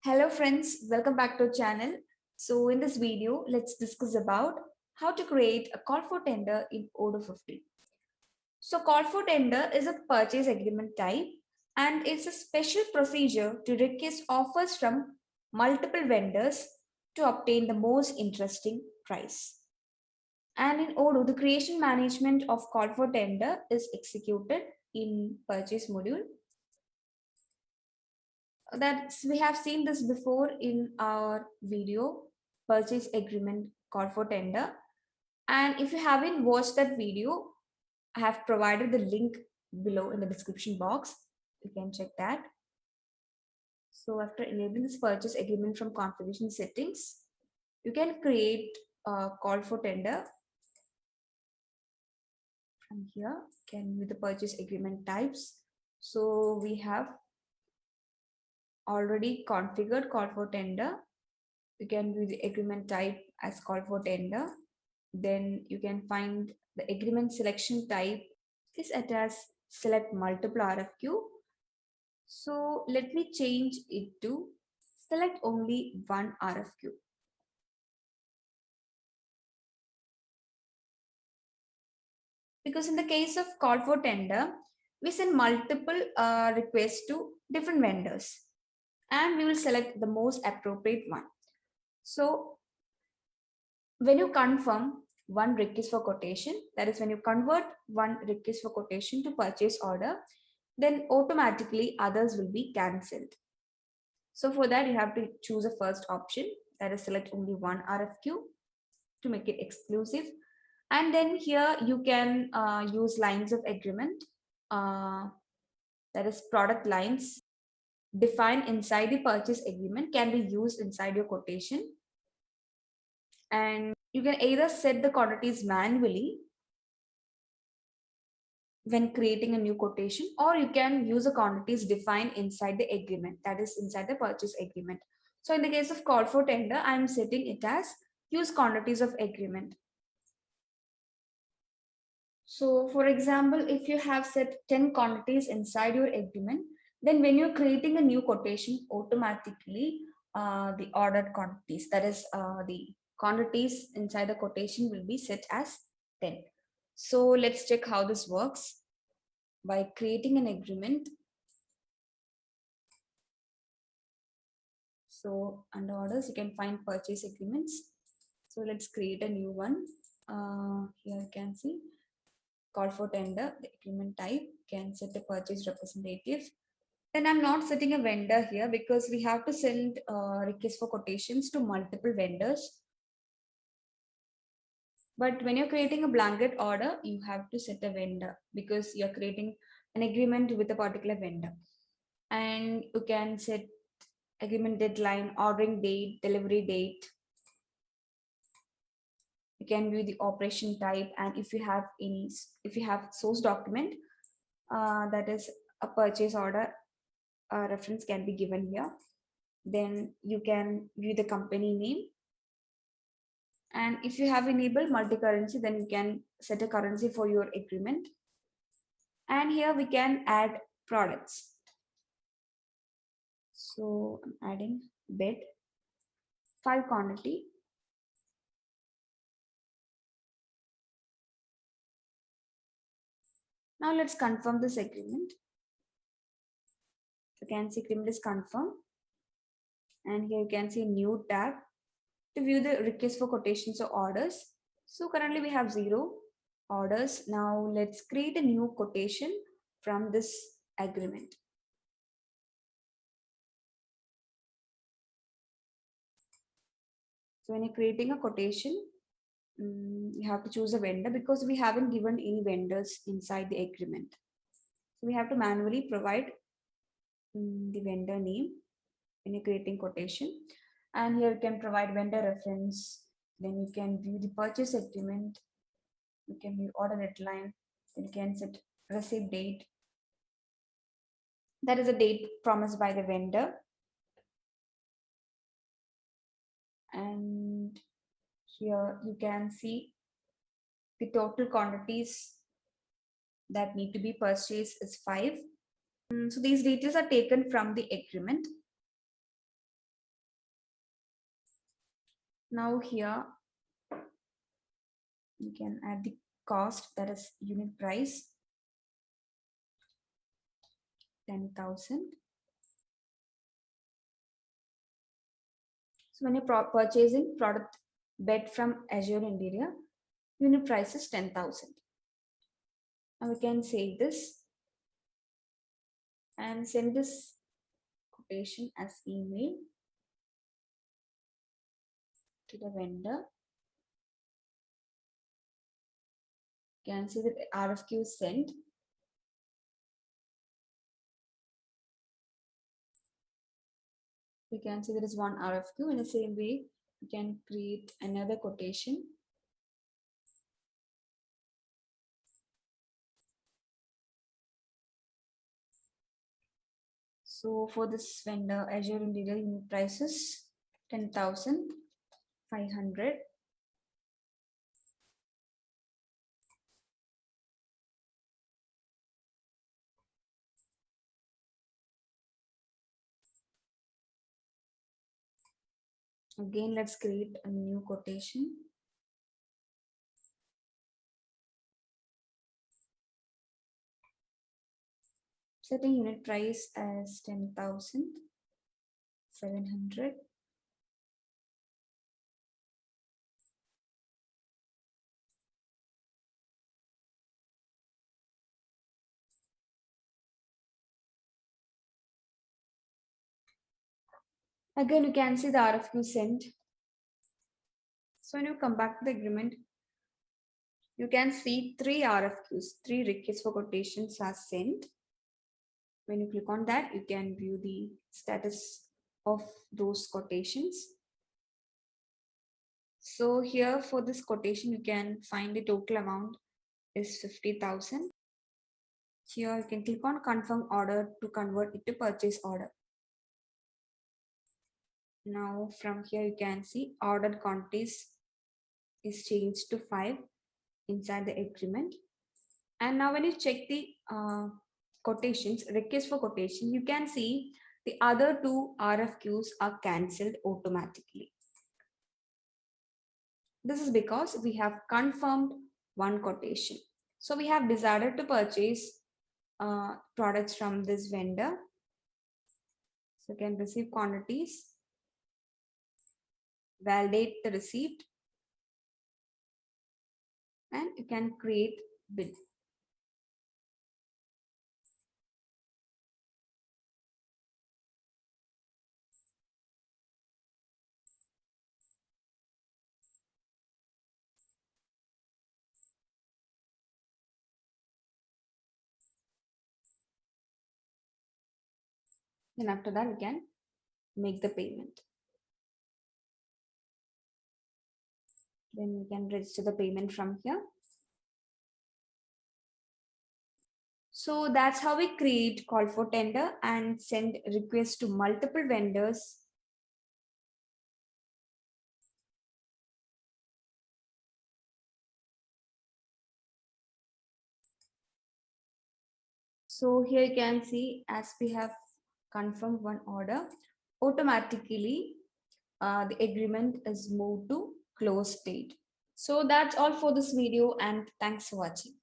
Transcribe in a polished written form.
Hello friends, welcome back to our channel. So in this video, let's discuss about how to create a call for tender in Odoo 50. So call for tender is a purchase agreement type and it's a special procedure to request offers from multiple vendors to obtain the most interesting price. And in Odoo, the creation management of call for tender is executed in purchase module. That's we have seen this before in our video purchase agreement call for tender, and if you haven't watched that video, I have provided the link below in the description box. You can check that. So after enabling this purchase agreement from configuration settings, you can create a call for tender from here. Can with the purchase agreement types. So we have already configured call for tender. You can view the agreement type as call for tender. Then you can find the agreement selection type is at as select multiple RFQ. So let me change it to select only one RFQ. Because in the case of call for tender, we send multiple requests to different vendors and we will select the most appropriate one. So when you confirm one request for quotation, that is when you convert one request for quotation to purchase order, then automatically others will be cancelled. So for that, you have to choose a first option, that is select only one RFQ to make it exclusive. And then here you can use lines of agreement, that is product lines defined inside the purchase agreement can be used inside your quotation. And you can either set the quantities manually when creating a new quotation, or you can use the quantities defined inside the agreement, that is inside the purchase agreement. So in the case of call for tender, I am setting it as use quantities of agreement. So for example, if you have set 10 quantities inside your agreement, then when you're creating a new quotation, automatically the ordered quantities, that is the quantities inside the quotation will be set as 10. So let's check how this works. By creating an agreement, so under orders, you can find purchase agreements. So let's create a new one. Here you can see call for tender, the agreement type, can set a purchase representative. Then I'm not setting a vendor here because we have to send requests for quotations to multiple vendors. But when you're creating a blanket order, you have to set a vendor because you're creating an agreement with a particular vendor. And you can set agreement deadline, ordering date, delivery date. You can view the operation type, and if you have source document, that is a purchase order reference can be given here. Then you can view the company name, and if you have enabled multi-currency, then you can set a currency for your agreement. And here we can add products. So I'm adding bed 5 quantity. Now let's confirm this agreement. You can see agreement is confirmed, and here you can see new tab to view the request for quotations or orders. So currently we have 0 orders. Now let's create a new quotation from this agreement. So when you're creating a quotation, you have to choose a vendor because we haven't given any vendors inside the agreement. So we have to manually provide the vendor name when you're creating quotation. And here you can provide vendor reference. Then you can view the purchase agreement. You can view order deadline. Then you can set receipt date. That is a date promised by the vendor. And here you can see the total quantities that need to be purchased is 5. So these details are taken from the agreement. Now here you can add the cost, that is unit price 10,000. So when you're purchasing product bed from Azure Interior, unit price is 10,000. Now we can save this and send this quotation as email to the vendor. You can see that RFQ is sent. We can see there is one RFQ. In the same way, you can create another quotation. So for this vendor, Azure Interior, unit price is 10,500. Again, let's create a new quotation. Setting unit price as 10,700. Again, you can see the RFQ sent. So when you come back to the agreement, you can see 3 RFQs, 3 requests for quotations are sent. When you click on that, you can view the status of those quotations. So here for this quotation, you can find the total amount is 50,000. Here you can click on confirm order to convert it to purchase order. Now from here you can see ordered quantities is changed to 5 inside the agreement. And now when you check the quotations, request for quotation, you can see the other 2 RFQs are cancelled automatically. This is because we have confirmed one quotation. So we have decided to purchase products from this vendor. So you can receive quantities, validate the receipt, and you can create bid. Then after that, we can make the payment. Then we can register the payment from here. So that's how we create call for tender and send requests to multiple vendors. So here you can see as we have confirmed one order, automatically the agreement is moved to close state. So that's all for this video and thanks for watching.